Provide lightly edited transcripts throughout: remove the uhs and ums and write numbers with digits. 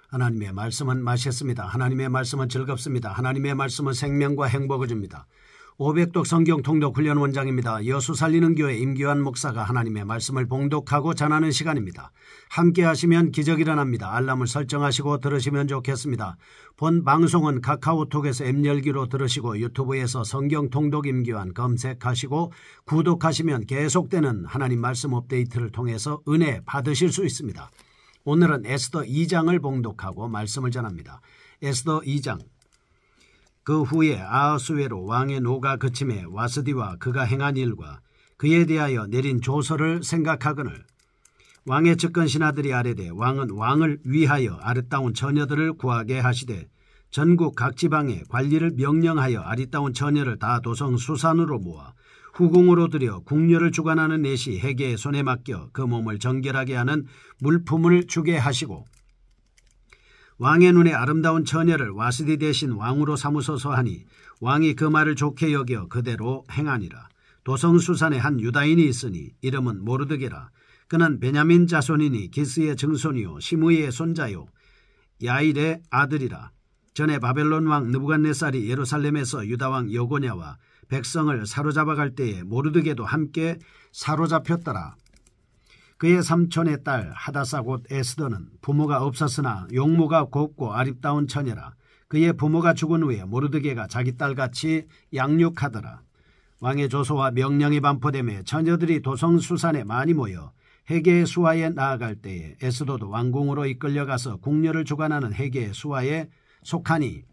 하나님의 말씀은 맛있습니다. 하나님의 말씀은 즐겁습니다. 하나님의 말씀은 생명과 행복을 줍니다. 500독 성경 통독 훈련 원장입니다. 여수 살리는 교회 임기환 목사가 하나님의 말씀을 봉독하고 전하는 시간입니다. 함께 하시면 기적이 일어납니다. 알람을 설정하시고 들으시면 좋겠습니다. 본 방송은 카카오톡에서 앱 열기로 들으시고 유튜브에서 성경 통독 임기환 검색하시고 구독하시면 계속되는 하나님 말씀 업데이트를 통해서 은혜 받으실 수 있습니다. 오늘은 에스더 2장을 봉독하고 말씀을 전합니다. 에스더 2장. 그 후에 아하수에로 왕의 노가 그침에 와스디와 그가 행한 일과 그에 대하여 내린 조서를 생각하거늘 왕의 측근 신하들이 아뢰되 왕은 왕을 위하여 아리따운 처녀들을 구하게 하시되 전국 각 지방에 관리를 명령하여 아리따운 처녀를 다 도성 수산으로 모아 후궁으로 들여 궁녀를 주관하는 내시 헤게의 손에 맡겨 그 몸을 정결하게 하는 물품을 주게 하시고 왕의 눈에 아름다운 처녀를 와스디 대신 왕으로 삼으소서 하니 왕이 그 말을 좋게 여겨 그대로 행하니라. 도성수산에 한 유다인이 있으니 이름은 모르드게라. 그는 베냐민 자손이니 기스의 증손이요 시므이의 손자요 야일의 아들이라. 전에 바벨론 왕 느부갓네살이 예루살렘에서 유다왕 여고냐와 백성을 사로잡아갈 때에 모르드게도 함께 사로잡혔더라. 그의 삼촌의 딸 하다사 곧 에스더는 부모가 없었으나 용모가 곱고 아름다운 처녀라. 그의 부모가 죽은 후에 모르드게가 자기 딸같이 양육하더라. 왕의 조서와 명령이 반포되매 처녀들이 도성수산에 많이 모여 헤게의 수하에 나아갈 때에 에스더도 왕궁으로 이끌려가서 궁녀를 주관하는 헤게의 수하에 속하니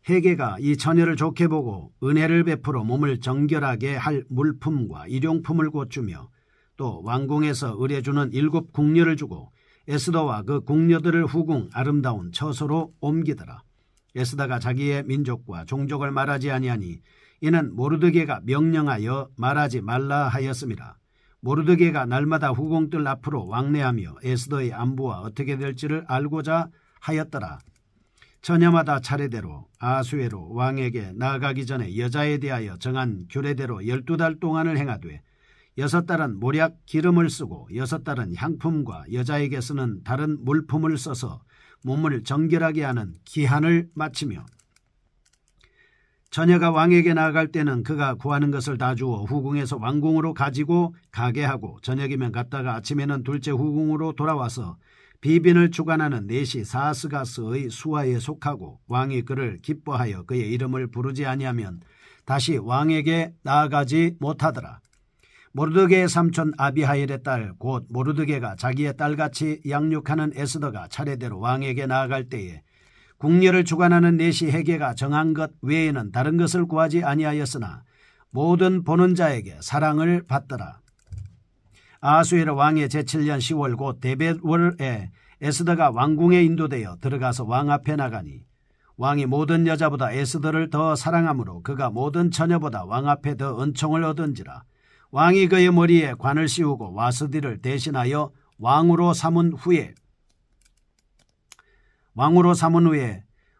헤게가 이 처녀를 좋게 보고 은혜를 베풀어 몸을 정결하게 할 물품과 일용품을 곧 주며 또 왕궁에서 의뢰주는 7 궁녀를 주고 에스더와 그 궁녀들을 후궁 아름다운 처소로 옮기더라. 에스더가 자기의 민족과 종족을 말하지 아니하니 이는 모르드게가 명령하여 말하지 말라 하였음이라. 모르드게가 날마다 후궁들 앞으로 왕래하며 에스더의 안부와 어떻게 될지를 알고자 하였더라. 처녀마다 차례대로 아하수에로 왕에게 나아가기 전에 여자에 대하여 정한 규례대로 12달 동안을 행하되 6달은 모략 기름을 쓰고 6달은 향품과 여자에게 쓰는 다른 물품을 써서 몸을 정결하게 하는 기한을 마치며 처녀가 왕에게 나아갈 때는 그가 구하는 것을 다 주어 후궁에서 왕궁으로 가지고 가게 하고 저녁이면 갔다가 아침에는 둘째 후궁으로 돌아와서 비빈을 주관하는 내시 사스가스의 수하에 속하고 왕이 그를 기뻐하여 그의 이름을 부르지 아니하면 다시 왕에게 나아가지 못하더라. 모르드게의 삼촌 아비하일의 딸 곧 모르드게가 자기의 딸같이 양육하는 에스더가 차례대로 왕에게 나아갈 때에 궁녀를 주관하는 내시 헤게가 정한 것 외에는 다른 것을 구하지 아니하였으나 모든 보는 자에게 사랑을 받더라. 아하수에로 왕의 제7년 10월 곧 데벳월에 에스더가 왕궁에 인도되어 들어가서 왕 앞에 나가니 왕이 모든 여자보다 에스더를 더 사랑하므로 그가 모든 처녀보다 왕 앞에 더 은총을 얻은지라. 왕이 그의 머리에 관을 씌우고 와스디를 대신하여 왕으로 삼은 후에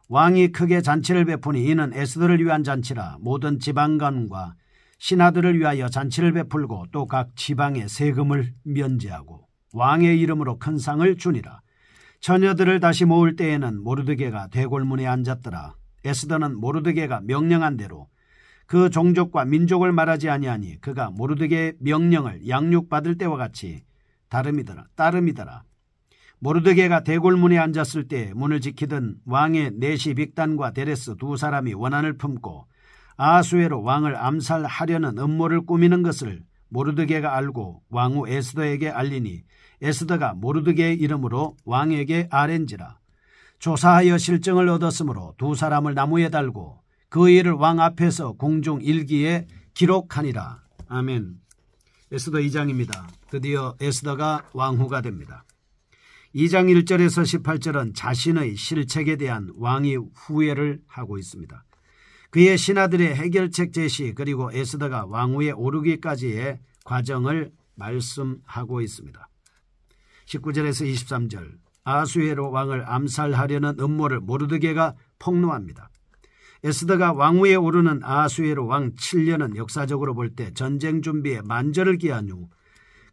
왕이 크게 잔치를 베푸니 이는 에스더를 위한 잔치라. 모든 지방관과 신하들을 위하여 잔치를 베풀고 또 각 지방의 세금을 면제하고 왕의 이름으로 큰 상을 주니라. 처녀들을 다시 모을 때에는 모르드게가 대궐문에 앉았더라. 에스더는 모르드게가 명령한 대로 그 종족과 민족을 말하지 아니하니 그가 모르드게의 명령을 양육받을 때와 같이 따름이더라. 모르드게가 대궐문에 앉았을 때 문을 지키던 왕의 내시 빅단과 데레스 2 사람이 원한을 품고 아하수에로 왕을 암살하려는 음모를 꾸미는 것을 모르드게가 알고 왕후 에스더에게 알리니 에스더가 모르드게의 이름으로 왕에게 아랜지라. 조사하여 실정을 얻었으므로 2 사람을 나무에 달고 그 일을 왕 앞에서 궁중 일기에 기록하니라. 아멘. 에스더 2장입니다. 드디어 에스더가 왕후가 됩니다. 2장 1절에서 18절은 자신의 실책에 대한 왕의 후회를 하고 있습니다. 그의 신하들의 해결책 제시 그리고 에스더가 왕위에 오르기까지의 과정을 말씀하고 있습니다. 19절에서 23절 아하수에로 왕을 암살하려는 음모를 모르드게가 폭로합니다. 에스더가 왕위에 오르는 아하수에로 왕 7년은 역사적으로 볼 때 전쟁 준비에 만절을 기한 후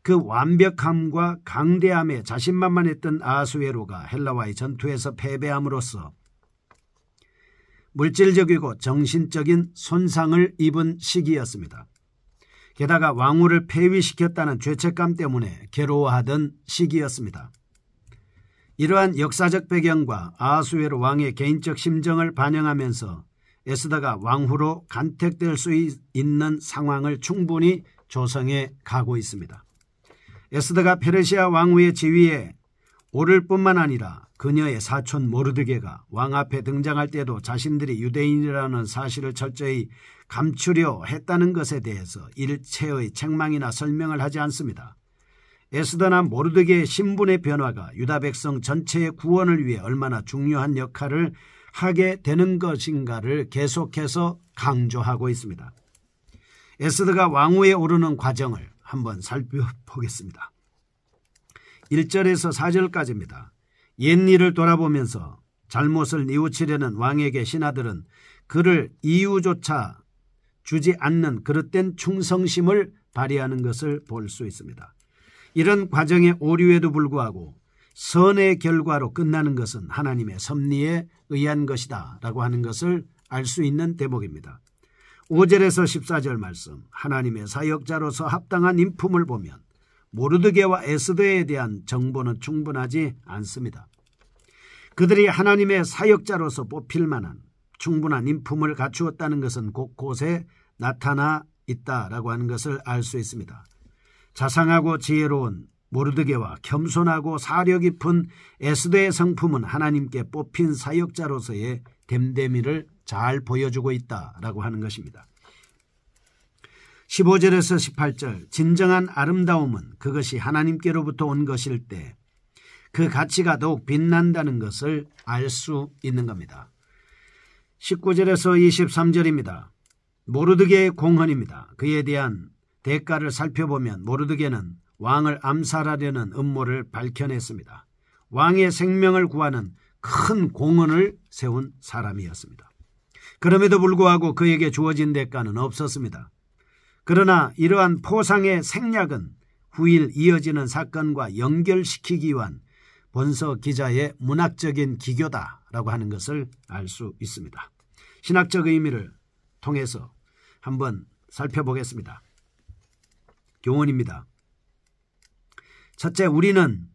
그 완벽함과 강대함에 자신만만했던 아하수에로가 헬라와의 전투에서 패배함으로써 물질적이고 정신적인 손상을 입은 시기였습니다. 게다가 왕후를 폐위시켰다는 죄책감 때문에 괴로워하던 시기였습니다. 이러한 역사적 배경과 아하수에로 왕의 개인적 심정을 반영하면서 에스더가 왕후로 간택될 수 있는 상황을 충분히 조성해 가고 있습니다. 에스더가 페르시아 왕후의 지위에 오를 뿐만 아니라 그녀의 사촌 모르드게가 왕 앞에 등장할 때도 자신들이 유대인이라는 사실을 철저히 감추려 했다는 것에 대해서 일체의 책망이나 설명을 하지 않습니다. 에스더나 모르드게의 신분의 변화가 유다 백성 전체의 구원을 위해 얼마나 중요한 역할을 하게 되는 것인가를 계속해서 강조하고 있습니다. 에스더가 왕위에 오르는 과정을 한번 살펴보겠습니다. 1절에서 4절까지입니다. 옛일을 돌아보면서 잘못을 뉘우치려는 왕에게 신하들은 그를 이유조차 주지 않는 그릇된 충성심을 발휘하는 것을 볼 수 있습니다. 이런 과정의 오류에도 불구하고 선의 결과로 끝나는 것은 하나님의 섭리에 의한 것이다 라고 하는 것을 알 수 있는 대목입니다. 5절에서 14절 말씀, 하나님의 사역자로서 합당한 인품을 보면 모르드게와 에스더에 대한 정보는 충분하지 않습니다. 그들이 하나님의 사역자로서 뽑힐 만한 충분한 인품을 갖추었다는 것은 곳곳에 나타나 있다라고 하는 것을 알 수 있습니다. 자상하고 지혜로운 모르드게와 겸손하고 사려 깊은 에스더의 성품은 하나님께 뽑힌 사역자로서의 됨됨이를 잘 보여주고 있다라고 하는 것입니다. 15절에서 18절, 진정한 아름다움은 그것이 하나님께로부터 온 것일 때 그 가치가 더욱 빛난다는 것을 알 수 있는 겁니다. 19절에서 23절입니다. 모르드게의 공헌입니다. 그에 대한 대가를 살펴보면 모르드게는 왕을 암살하려는 음모를 밝혀냈습니다. 왕의 생명을 구하는 큰 공헌을 세운 사람이었습니다. 그럼에도 불구하고 그에게 주어진 대가는 없었습니다. 그러나 이러한 포상의 생략은 후일 이어지는 사건과 연결시키기 위한 본서 기자의 문학적인 기교다라고 하는 것을 알 수 있습니다. 신학적 의미를 통해서 한번 살펴보겠습니다. 교훈입니다. 첫째, 우리는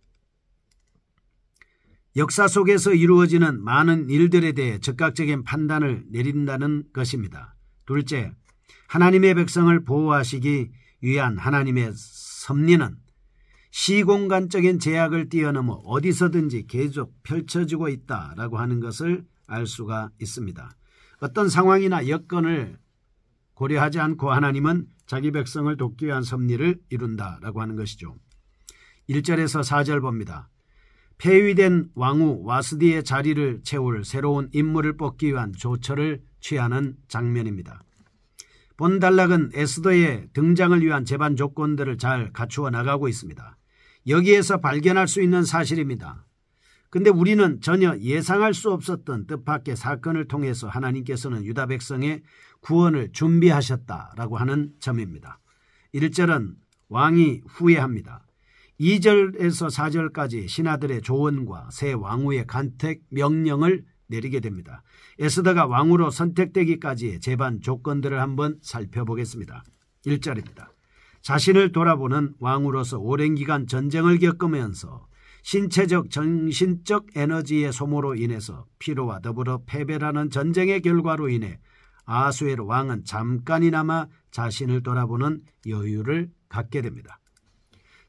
역사 속에서 이루어지는 많은 일들에 대해 즉각적인 판단을 내린다는 것입니다. 둘째, 하나님의 백성을 보호하시기 위한 하나님의 섭리는 시공간적인 제약을 뛰어넘어 어디서든지 계속 펼쳐지고 있다라고 하는 것을 알 수가 있습니다. 어떤 상황이나 여건을 고려하지 않고 하나님은 자기 백성을 돕기 위한 섭리를 이룬다라고 하는 것이죠. 1절에서 4절 봅니다. 폐위된 왕후 와스디의 자리를 채울 새로운 인물을 뽑기 위한 조처를 취하는 장면입니다. 본 단락은 에스더의 등장을 위한 제반 조건들을 잘 갖추어 나가고 있습니다. 여기에서 발견할 수 있는 사실입니다. 근데 우리는 전혀 예상할 수 없었던 뜻밖의 사건을 통해서 하나님께서는 유다 백성의 구원을 준비하셨다라고 하는 점입니다. 1절은 왕이 후회합니다. 2절에서 4절까지 신하들의 조언과 새 왕후의 간택 명령을 내리게 됩니다. 에스더가 왕후로 선택되기까지의 제반 조건들을 한번 살펴보겠습니다. 1절입니다. 자신을 돌아보는 왕후로서 오랜 기간 전쟁을 겪으면서 신체적 정신적 에너지의 소모로 인해서 피로와 더불어 패배라는 전쟁의 결과로 인해 아하수에로 왕은 잠깐이나마 자신을 돌아보는 여유를 갖게 됩니다.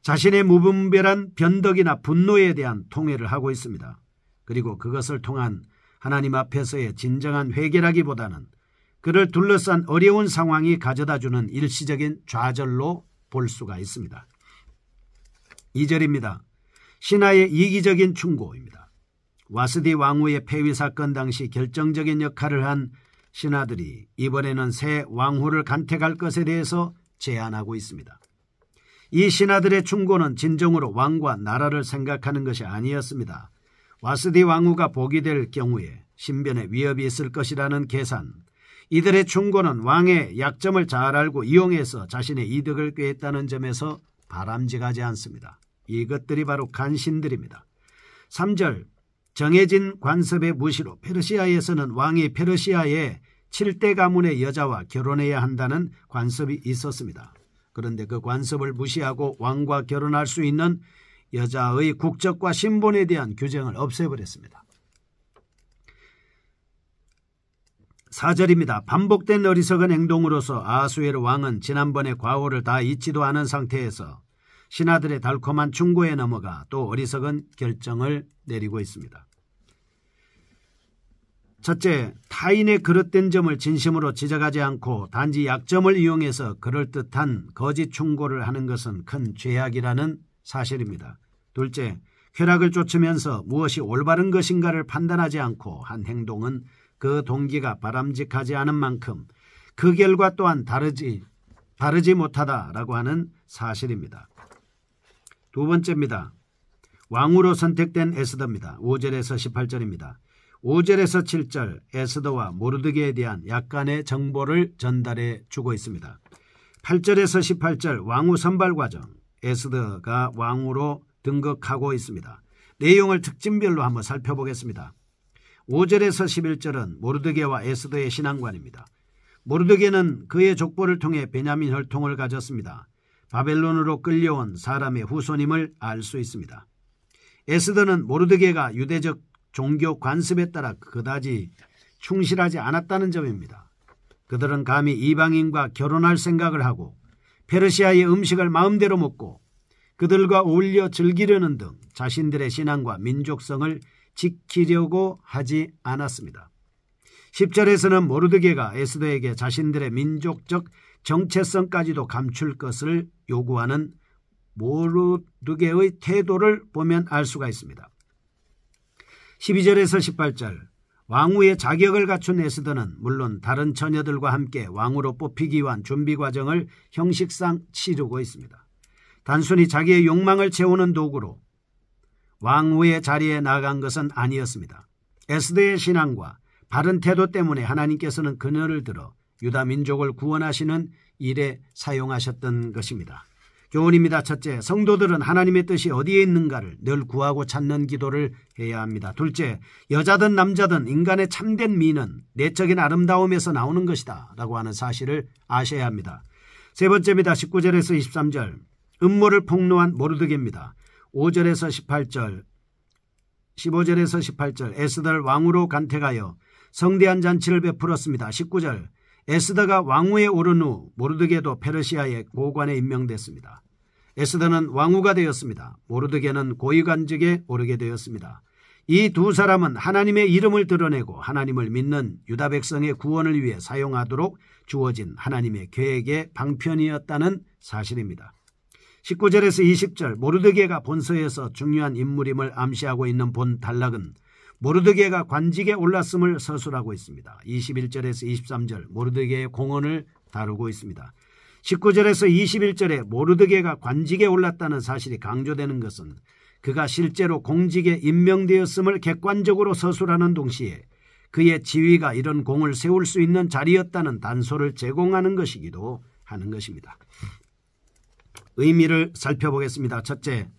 자신의 무분별한 변덕이나 분노에 대한 통회를 하고 있습니다. 그리고 그것을 통한 하나님 앞에서의 진정한 회개라기보다는 그를 둘러싼 어려운 상황이 가져다주는 일시적인 좌절로 볼 수가 있습니다. 2절입니다. 신하의 이기적인 충고입니다. 와스디 왕후의 폐위 사건 당시 결정적인 역할을 한 신하들이 이번에는 새 왕후를 간택할 것에 대해서 제안하고 있습니다. 이 신하들의 충고는 진정으로 왕과 나라를 생각하는 것이 아니었습니다. 와스디 왕후가 복이 될 경우에 신변에 위협이 있을 것이라는 계산, 이들의 충고는 왕의 약점을 잘 알고 이용해서 자신의 이득을 꾀했다는 점에서 바람직하지 않습니다. 이것들이 바로 간신들입니다. 3절 정해진 관습의 무시로 페르시아에서는 왕이 페르시아의 7대 가문의 여자와 결혼해야 한다는 관습이 있었습니다. 그런데 그 관습을 무시하고 왕과 결혼할 수 있는 여자의 국적과 신분에 대한 규정을 없애버렸습니다. 4절입니다. 반복된 어리석은 행동으로서 아하수에로 왕은 지난번의 과오를 다 잊지도 않은 상태에서 신하들의 달콤한 충고에 넘어가 또 어리석은 결정을 내리고 있습니다. 첫째, 타인의 그릇된 점을 진심으로 지적하지 않고 단지 약점을 이용해서 그럴듯한 거짓 충고를 하는 것은 큰 죄악이라는 사실입니다. 둘째, 쾌락을 쫓으면서 무엇이 올바른 것인가를 판단하지 않고 한 행동은 그 동기가 바람직하지 않은 만큼 그 결과 또한 다르지 못하다라고 하는 사실입니다. 두 번째입니다. 왕으로 선택된 에스더입니다. 5절에서 18절입니다. 5절에서 7절 에스더와 모르드게에 대한 약간의 정보를 전달해 주고 있습니다. 8절에서 18절 왕후 선발 과정, 에스더가 왕으로 등극하고 있습니다. 내용을 특징별로 한번 살펴보겠습니다. 5절에서 11절은 모르드게와 에스더의 신앙관입니다. 모르드게는 그의 족보를 통해 베냐민 혈통을 가졌습니다. 바벨론으로 끌려온 사람의 후손임을 알 수 있습니다. 에스더는 모르드게가 유대적 종교 관습에 따라 그다지 충실하지 않았다는 점입니다. 그들은 감히 이방인과 결혼할 생각을 하고 페르시아의 음식을 마음대로 먹고 그들과 어울려 즐기려는 등 자신들의 신앙과 민족성을 지키려고 하지 않았습니다. 10절에서는 모르드게가 에스더에게 자신들의 민족적 정체성까지도 감출 것을 요구하는 모르드게의 태도를 보면 알 수가 있습니다. 12절에서 18절 왕후의 자격을 갖춘 에스더는 물론 다른 처녀들과 함께 왕으로 뽑히기 위한 준비 과정을 형식상 치르고 있습니다. 단순히 자기의 욕망을 채우는 도구로 왕후의 자리에 나간 것은 아니었습니다. 에스더의 신앙과 바른 태도 때문에 하나님께서는 그녀를 들어 유다 민족을 구원하시는 일에 사용하셨던 것입니다. 교훈입니다. 첫째, 성도들은 하나님의 뜻이 어디에 있는가를 늘 구하고 찾는 기도를 해야 합니다. 둘째, 여자든 남자든 인간의 참된 미는 내적인 아름다움에서 나오는 것이다 라고 하는 사실을 아셔야 합니다. 세 번째입니다. 19절에서 23절 음모를 폭로한 모르드게입니다. 5절에서 18절 15절에서 18절 에스더를 왕으로 간택하여 성대한 잔치를 베풀었습니다. 19절 에스더가 왕후에 오른 후 모르드게도 페르시아의 고관에 임명됐습니다. 에스더는 왕후가 되었습니다. 모르드게는 고위관직에 오르게 되었습니다. 이 두 사람은 하나님의 이름을 드러내고 하나님을 믿는 유다 백성의 구원을 위해 사용하도록 주어진 하나님의 계획의 방편이었다는 사실입니다. 19절에서 20절 모르드게가 본서에서 중요한 인물임을 암시하고 있는 본 단락은 모르드게가 관직에 올랐음을 서술하고 있습니다. 21절에서 23절 모르드게의 공헌을 다루고 있습니다. 19절에서 21절에 모르드게가 관직에 올랐다는 사실이 강조되는 것은 그가 실제로 공직에 임명되었음을 객관적으로 서술하는 동시에 그의 지위가 이런 공을 세울 수 있는 자리였다는 단서를 제공하는 것이기도 하는 것입니다. 의미를 살펴보겠습니다. 첫째,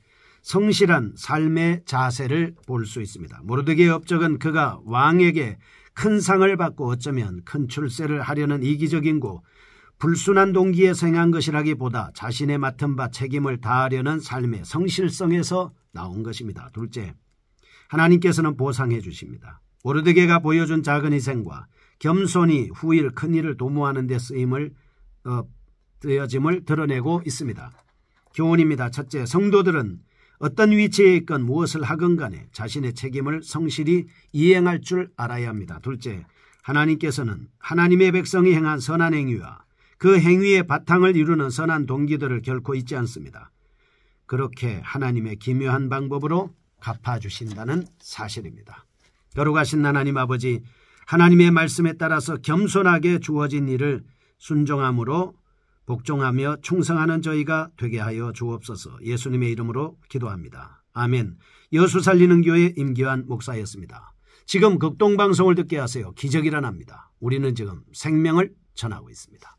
성실한 삶의 자세를 볼 수 있습니다. 모르드게의 업적은 그가 왕에게 큰 상을 받고 어쩌면 큰 출세를 하려는 이기적인고 불순한 동기에서 행한 것이라기보다 자신의 맡은 바 책임을 다하려는 삶의 성실성에서 나온 것입니다. 둘째, 하나님께서는 보상해 주십니다. 모르드게가 보여준 작은 희생과 겸손히 후일 큰 일을 도모하는 데 쓰여짐을 드러내고 있습니다. 교훈입니다. 첫째, 성도들은 어떤 위치에 있건 무엇을 하건 간에 자신의 책임을 성실히 이행할 줄 알아야 합니다. 둘째, 하나님께서는 하나님의 백성이 행한 선한 행위와 그 행위의 바탕을 이루는 선한 동기들을 결코 잊지 않습니다. 그렇게 하나님의 기묘한 방법으로 갚아주신다는 사실입니다. 거룩하신 하나님 아버지, 하나님의 말씀에 따라서 겸손하게 주어진 일을 순종함으로 복종하며 충성하는 저희가 되게 하여 주옵소서. 예수님의 이름으로 기도합니다. 아멘. 여수 살리는 교회 임기환 목사였습니다. 지금 극동방송을 듣게 하세요. 기적이 일어납니다. 우리는 지금 생명을 전하고 있습니다.